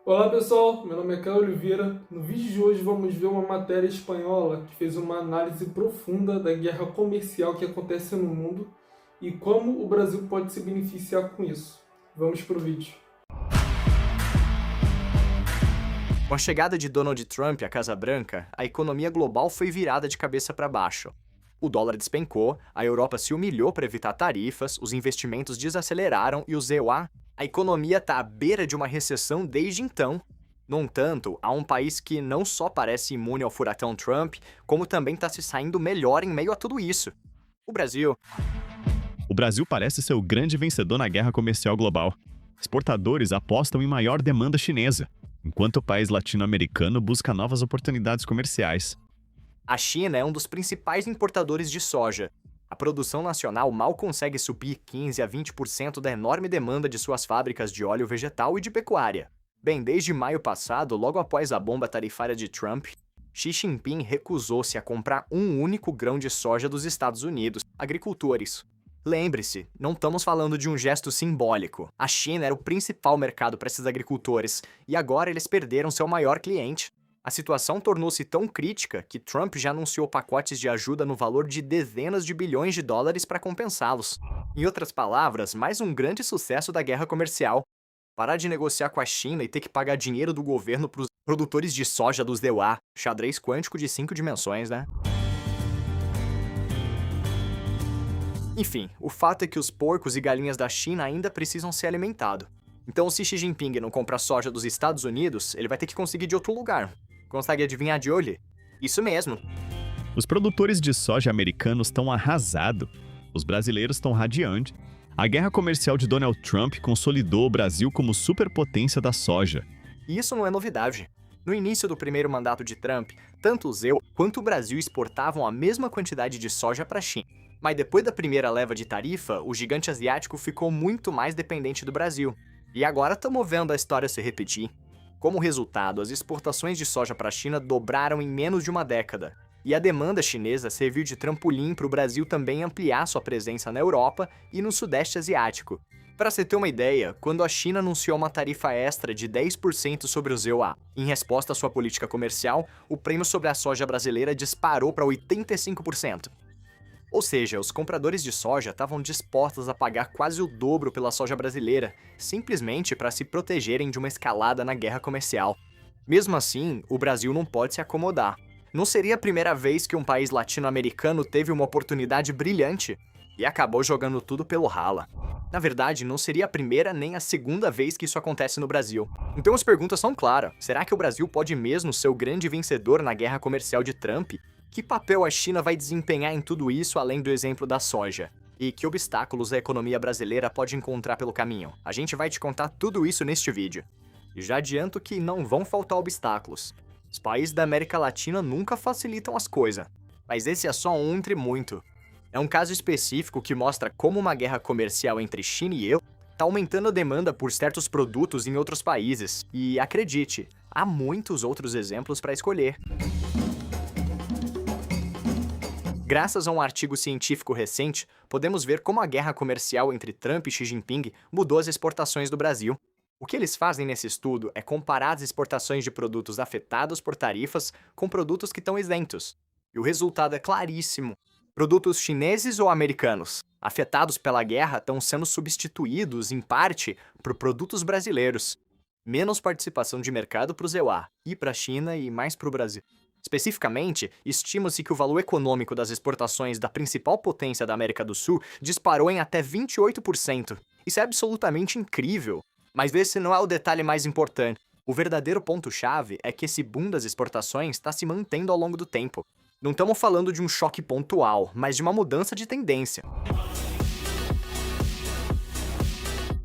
Olá pessoal, meu nome é Caio Oliveira. No vídeo de hoje vamos ver uma matéria espanhola que fez uma análise profunda da guerra comercial que acontece no mundo e como o Brasil pode se beneficiar com isso. Vamos para o vídeo. Com a chegada de Donald Trump à Casa Branca, a economia global foi virada de cabeça para baixo. O dólar despencou, a Europa se humilhou para evitar tarifas, os investimentos desaceleraram e o EUA, a economia está à beira de uma recessão desde então. No entanto, há um país que não só parece imune ao furacão Trump, como também está se saindo melhor em meio a tudo isso: o Brasil. O Brasil parece ser o grande vencedor na guerra comercial global. Exportadores apostam em maior demanda chinesa, enquanto o país latino-americano busca novas oportunidades comerciais. A China é um dos principais importadores de soja. A produção nacional mal consegue suprir 15 a 20% da enorme demanda de suas fábricas de óleo vegetal e de pecuária. Bem, desde maio passado, logo após a bomba tarifária de Trump, Xi Jinping recusou-se a comprar um único grão de soja dos Estados Unidos, agricultores. Lembre-se, não estamos falando de um gesto simbólico. A China era o principal mercado para esses agricultores, e agora eles perderam seu maior cliente. A situação tornou-se tão crítica que Trump já anunciou pacotes de ajuda no valor de dezenas de bilhões de dólares para compensá-los. Em outras palavras, mais um grande sucesso da guerra comercial. Parar de negociar com a China e ter que pagar dinheiro do governo para os produtores de soja dos DEUA, xadrez quântico de 5 dimensões, né? Enfim, o fato é que os porcos e galinhas da China ainda precisam ser alimentados. Então, se Xi Jinping não comprar soja dos Estados Unidos, ele vai ter que conseguir de outro lugar. Consegue adivinhar de olho? Isso mesmo. Os produtores de soja americanos estão arrasados. Os brasileiros estão radiantes. A guerra comercial de Donald Trump consolidou o Brasil como superpotência da soja. E isso não é novidade. No início do primeiro mandato de Trump, tanto o EU quanto o Brasil exportavam a mesma quantidade de soja para a China. Mas depois da primeira leva de tarifa, o gigante asiático ficou muito mais dependente do Brasil. E agora estamos vendo a história se repetir. Como resultado, as exportações de soja para a China dobraram em menos de uma década. E a demanda chinesa serviu de trampolim para o Brasil também ampliar sua presença na Europa e no Sudeste Asiático. Para você ter uma ideia, quando a China anunciou uma tarifa extra de 10% sobre os EUA, em resposta à sua política comercial, o prêmio sobre a soja brasileira disparou para 85%. Ou seja, os compradores de soja estavam dispostos a pagar quase o dobro pela soja brasileira, simplesmente para se protegerem de uma escalada na guerra comercial. Mesmo assim, o Brasil não pode se acomodar. Não seria a primeira vez que um país latino-americano teve uma oportunidade brilhante e acabou jogando tudo pelo rala. Na verdade, não seria a primeira nem a segunda vez que isso acontece no Brasil. Então as perguntas são claras. Será que o Brasil pode mesmo ser o grande vencedor na guerra comercial de Trump? Que papel a China vai desempenhar em tudo isso, além do exemplo da soja? E que obstáculos a economia brasileira pode encontrar pelo caminho? A gente vai te contar tudo isso neste vídeo. E já adianto que não vão faltar obstáculos. Os países da América Latina nunca facilitam as coisas, mas esse é só um entre muito. É um caso específico que mostra como uma guerra comercial entre China e EU está aumentando a demanda por certos produtos em outros países. E acredite, há muitos outros exemplos para escolher. Graças a um artigo científico recente, podemos ver como a guerra comercial entre Trump e Xi Jinping mudou as exportações do Brasil. O que eles fazem nesse estudo é comparar as exportações de produtos afetados por tarifas com produtos que estão isentos. E o resultado é claríssimo. Produtos chineses ou americanos afetados pela guerra estão sendo substituídos, em parte, por produtos brasileiros. Menos participação de mercado para o EUA, e para a China e mais para o Brasil. Especificamente, estima-se que o valor econômico das exportações da principal potência da América do Sul disparou em até 28%. Isso é absolutamente incrível. Mas esse não é o detalhe mais importante. O verdadeiro ponto-chave é que esse boom das exportações está se mantendo ao longo do tempo. Não estamos falando de um choque pontual, mas de uma mudança de tendência.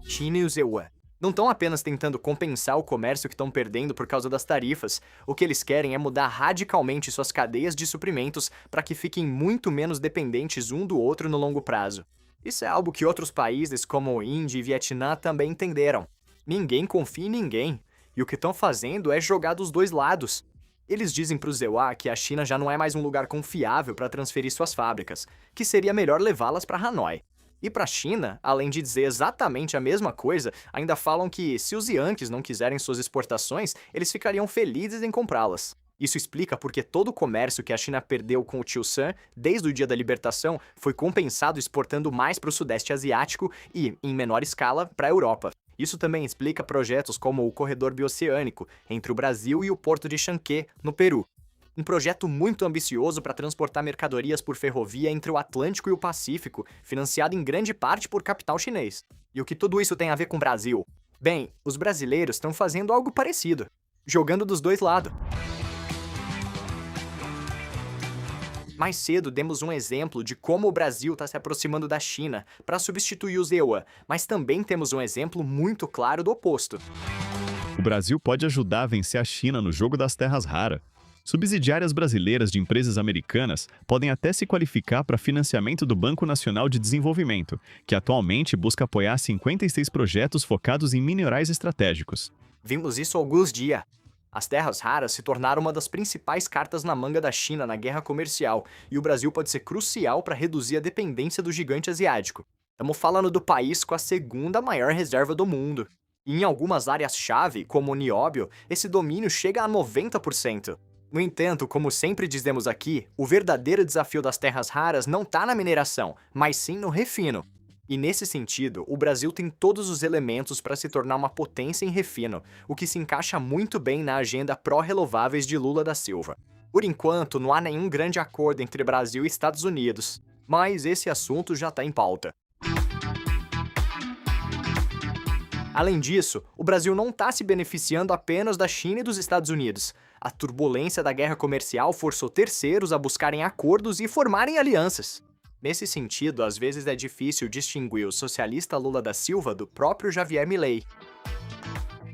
China e os EUA não estão apenas tentando compensar o comércio que estão perdendo por causa das tarifas. O que eles querem é mudar radicalmente suas cadeias de suprimentos para que fiquem muito menos dependentes um do outro no longo prazo. Isso é algo que outros países como Índia e Vietnã também entenderam. Ninguém confia em ninguém, e o que estão fazendo é jogar dos dois lados. Eles dizem para o EUA que a China já não é mais um lugar confiável para transferir suas fábricas, que seria melhor levá-las para Hanoi. E para a China, além de dizer exatamente a mesma coisa, ainda falam que se os Yankees não quiserem suas exportações, eles ficariam felizes em comprá-las. Isso explica porque todo o comércio que a China perdeu com o Tio Sun desde o dia da libertação foi compensado exportando mais para o Sudeste Asiático e, em menor escala, para a Europa. Isso também explica projetos como o Corredor Bioceânico, entre o Brasil e o Porto de Chanquet, no Peru. Um projeto muito ambicioso para transportar mercadorias por ferrovia entre o Atlântico e o Pacífico, financiado em grande parte por capital chinês. E o que tudo isso tem a ver com o Brasil? Bem, os brasileiros estão fazendo algo parecido, jogando dos dois lados. Mais cedo demos um exemplo de como o Brasil está se aproximando da China para substituir os EUA, mas também temos um exemplo muito claro do oposto. O Brasil pode ajudar a vencer a China no jogo das terras raras. Subsidiárias brasileiras de empresas americanas podem até se qualificar para financiamento do Banco Nacional de Desenvolvimento, que atualmente busca apoiar 56 projetos focados em minerais estratégicos. Vimos isso há alguns dias. As terras raras se tornaram uma das principais cartas na manga da China na guerra comercial, e o Brasil pode ser crucial para reduzir a dependência do gigante asiático. Estamos falando do país com a segunda maior reserva do mundo. E em algumas áreas-chave, como o nióbio, esse domínio chega a 90%. No entanto, como sempre dizemos aqui, o verdadeiro desafio das terras raras não está na mineração, mas sim no refino. E nesse sentido, o Brasil tem todos os elementos para se tornar uma potência em refino, o que se encaixa muito bem na agenda pró-renováveis de Lula da Silva. Por enquanto, não há nenhum grande acordo entre Brasil e Estados Unidos, mas esse assunto já está em pauta. Além disso, o Brasil não está se beneficiando apenas da China e dos Estados Unidos. A turbulência da guerra comercial forçou terceiros a buscarem acordos e formarem alianças. Nesse sentido, às vezes é difícil distinguir o socialista Lula da Silva do próprio Javier Milei.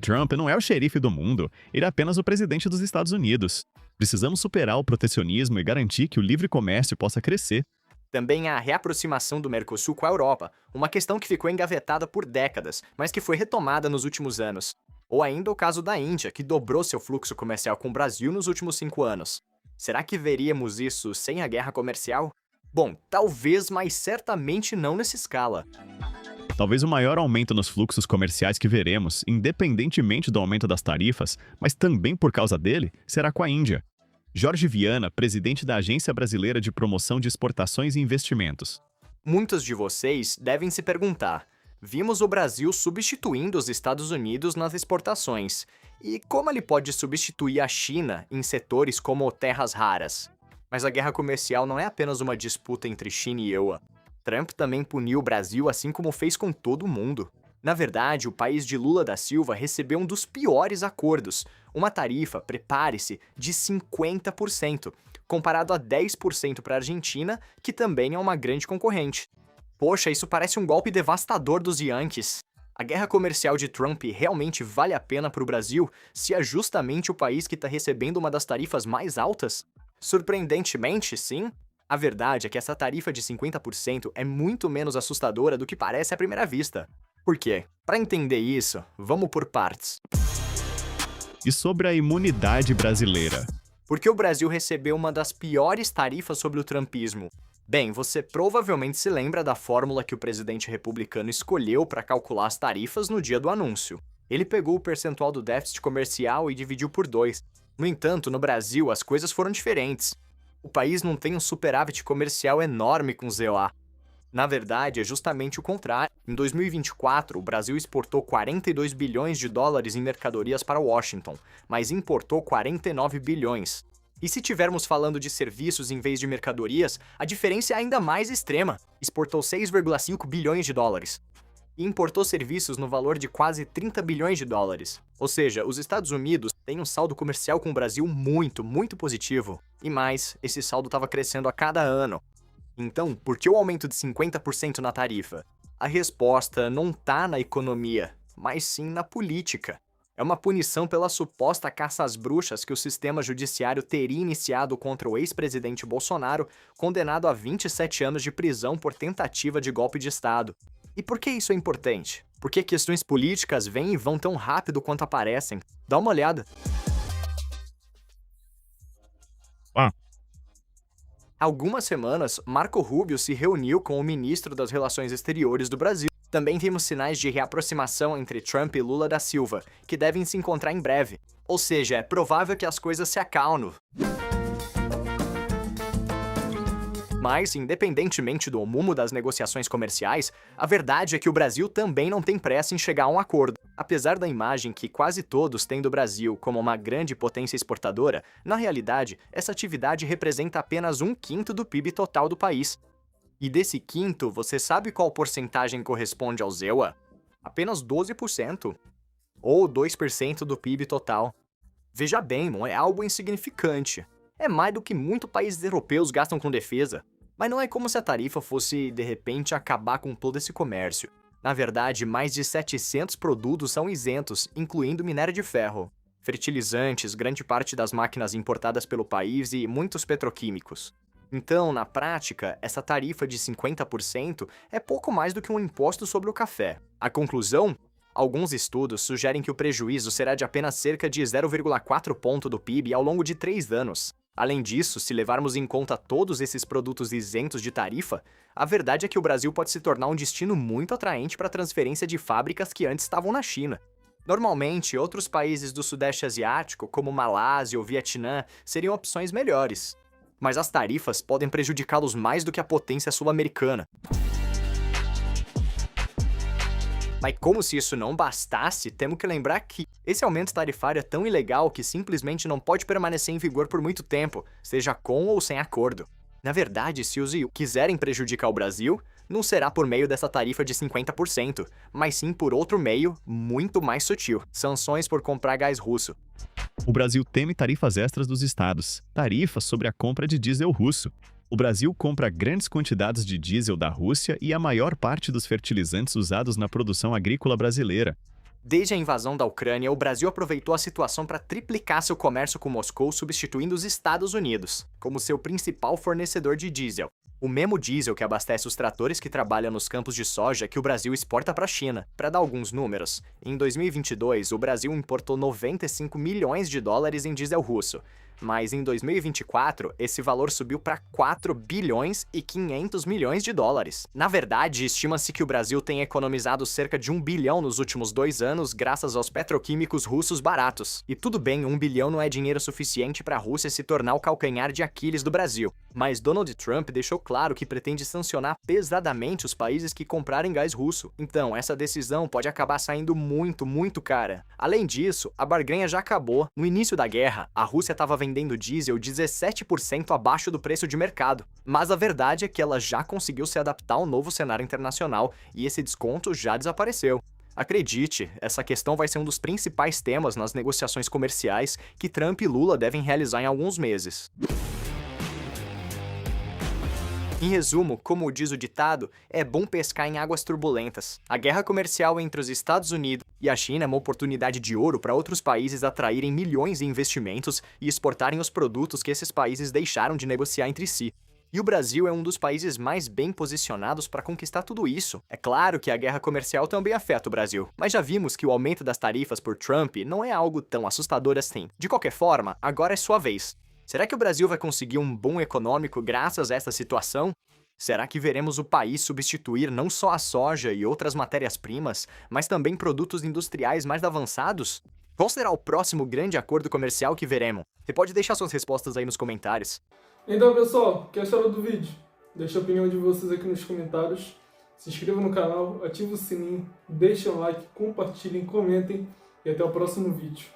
Trump não é o xerife do mundo, ele é apenas o presidente dos Estados Unidos. Precisamos superar o protecionismo e garantir que o livre comércio possa crescer. Também há a reaproximação do Mercosul com a Europa, uma questão que ficou engavetada por décadas, mas que foi retomada nos últimos anos. Ou ainda o caso da Índia, que dobrou seu fluxo comercial com o Brasil nos últimos 5 anos. Será que veríamos isso sem a guerra comercial? Bom, talvez, mas certamente não nessa escala. Talvez o maior aumento nos fluxos comerciais que veremos, independentemente do aumento das tarifas, mas também por causa dele, será com a Índia. Jorge Viana, presidente da Agência Brasileira de Promoção de Exportações e Investimentos. Muitos de vocês devem se perguntar: vimos o Brasil substituindo os Estados Unidos nas exportações. E como ele pode substituir a China em setores como terras raras? Mas a guerra comercial não é apenas uma disputa entre China e EUA. Trump também puniu o Brasil assim como fez com todo mundo. Na verdade, o país de Lula da Silva recebeu um dos piores acordos, uma tarifa, prepare-se, de 50%, comparado a 10% para a Argentina, que também é uma grande concorrente. Poxa, isso parece um golpe devastador dos Yankees. A guerra comercial de Trump realmente vale a pena para o Brasil se é justamente o país que está recebendo uma das tarifas mais altas? Surpreendentemente, sim. A verdade é que essa tarifa de 50% é muito menos assustadora do que parece à primeira vista. Por quê? Para entender isso, vamos por partes. E sobre a imunidade brasileira? Porque o Brasil recebeu uma das piores tarifas sobre o trumpismo. Bem, você provavelmente se lembra da fórmula que o presidente republicano escolheu para calcular as tarifas no dia do anúncio. Ele pegou o percentual do déficit comercial e dividiu por 2. No entanto, no Brasil, as coisas foram diferentes. O país não tem um superávit comercial enorme com os EUA. Na verdade, é justamente o contrário. Em 2024, o Brasil exportou 42 bilhões de dólares em mercadorias para Washington, mas importou 49 bilhões. E se estivermos falando de serviços em vez de mercadorias, a diferença é ainda mais extrema. Exportou 6,5 bilhões de dólares. E importou serviços no valor de quase 30 bilhões de dólares. Ou seja, os Estados Unidos têm um saldo comercial com o Brasil muito positivo. E mais, esse saldo estava crescendo a cada ano. Então, por que o aumento de 50% na tarifa? A resposta não está na economia, mas sim na política. É uma punição pela suposta caça às bruxas que o sistema judiciário teria iniciado contra o ex-presidente Bolsonaro, condenado a 27 anos de prisão por tentativa de golpe de Estado. E por que isso é importante? Porque questões políticas vêm e vão tão rápido quanto aparecem. Dá uma olhada. Há algumas semanas, Marco Rubio se reuniu com o ministro das Relações Exteriores do Brasil. Também vimos sinais de reaproximação entre Trump e Lula da Silva, que devem se encontrar em breve. Ou seja, é provável que as coisas se acalmem. Mas, independentemente do rumo das negociações comerciais, a verdade é que o Brasil também não tem pressa em chegar a um acordo. Apesar da imagem que quase todos têm do Brasil como uma grande potência exportadora, na realidade, essa atividade representa apenas 1/5 do PIB total do país. E desse quinto, você sabe qual porcentagem corresponde ao EUA? Apenas 12%. Ou 2% do PIB total. Veja bem, não é algo insignificante. É mais do que muitos países europeus gastam com defesa. Mas não é como se a tarifa fosse, de repente, acabar com todo esse comércio. Na verdade, mais de 700 produtos são isentos, incluindo minério de ferro, fertilizantes, grande parte das máquinas importadas pelo país e muitos petroquímicos. Então, na prática, essa tarifa de 50% é pouco mais do que um imposto sobre o café. A conclusão? Alguns estudos sugerem que o prejuízo será de apenas cerca de 0,4 ponto do PIB ao longo de 3 anos. Além disso, se levarmos em conta todos esses produtos isentos de tarifa, a verdade é que o Brasil pode se tornar um destino muito atraente para a transferência de fábricas que antes estavam na China. Normalmente, outros países do Sudeste Asiático, como Malásia ou Vietnã, seriam opções melhores. Mas as tarifas podem prejudicá-los mais do que a potência sul-americana. Mas como se isso não bastasse, temos que lembrar que esse aumento tarifário é tão ilegal que simplesmente não pode permanecer em vigor por muito tempo, seja com ou sem acordo. Na verdade, se os EU quiserem prejudicar o Brasil, não será por meio dessa tarifa de 50%, mas sim por outro meio muito mais sutil: sanções por comprar gás russo. O Brasil teme tarifas extras dos estados, tarifas sobre a compra de diesel russo. O Brasil compra grandes quantidades de diesel da Rússia e a maior parte dos fertilizantes usados na produção agrícola brasileira. Desde a invasão da Ucrânia, o Brasil aproveitou a situação para triplicar seu comércio com Moscou, substituindo os Estados Unidos como seu principal fornecedor de diesel. O mesmo diesel que abastece os tratores que trabalham nos campos de soja que o Brasil exporta para a China. Para dar alguns números, em 2022, o Brasil importou 95 milhões de dólares em diesel russo. Mas em 2024, esse valor subiu para 4 bilhões e 500 milhões de dólares. Na verdade, estima-se que o Brasil tenha economizado cerca de 1 bilhão nos últimos 2 anos graças aos petroquímicos russos baratos. E tudo bem, 1 bilhão não é dinheiro suficiente para a Rússia se tornar o calcanhar de Aquiles do Brasil. Mas Donald Trump deixou claro que pretende sancionar pesadamente os países que comprarem gás russo. Então, essa decisão pode acabar saindo muito cara. Além disso, a barganha já acabou. No início da guerra, a Rússia estava vendendo diesel 17% abaixo do preço de mercado. Mas a verdade é que ela já conseguiu se adaptar ao novo cenário internacional e esse desconto já desapareceu. Acredite, essa questão vai ser um dos principais temas nas negociações comerciais que Trump e Lula devem realizar em alguns meses. Em resumo, como diz o ditado, é bom pescar em águas turbulentas. A guerra comercial entre os Estados Unidos e a China é uma oportunidade de ouro para outros países atraírem milhões em investimentos e exportarem os produtos que esses países deixaram de negociar entre si. E o Brasil é um dos países mais bem posicionados para conquistar tudo isso. É claro que a guerra comercial também afeta o Brasil, mas já vimos que o aumento das tarifas por Trump não é algo tão assustador assim. De qualquer forma, agora é sua vez. Será que o Brasil vai conseguir um boom econômico graças a essa situação? Será que veremos o país substituir não só a soja e outras matérias-primas, mas também produtos industriais mais avançados? Qual será o próximo grande acordo comercial que veremos? Você pode deixar suas respostas aí nos comentários. Então, pessoal, o que acharam do vídeo? Deixe a opinião de vocês aqui nos comentários. Se inscreva no canal, ative o sininho, deixem um like, compartilhem, comentem e até o próximo vídeo.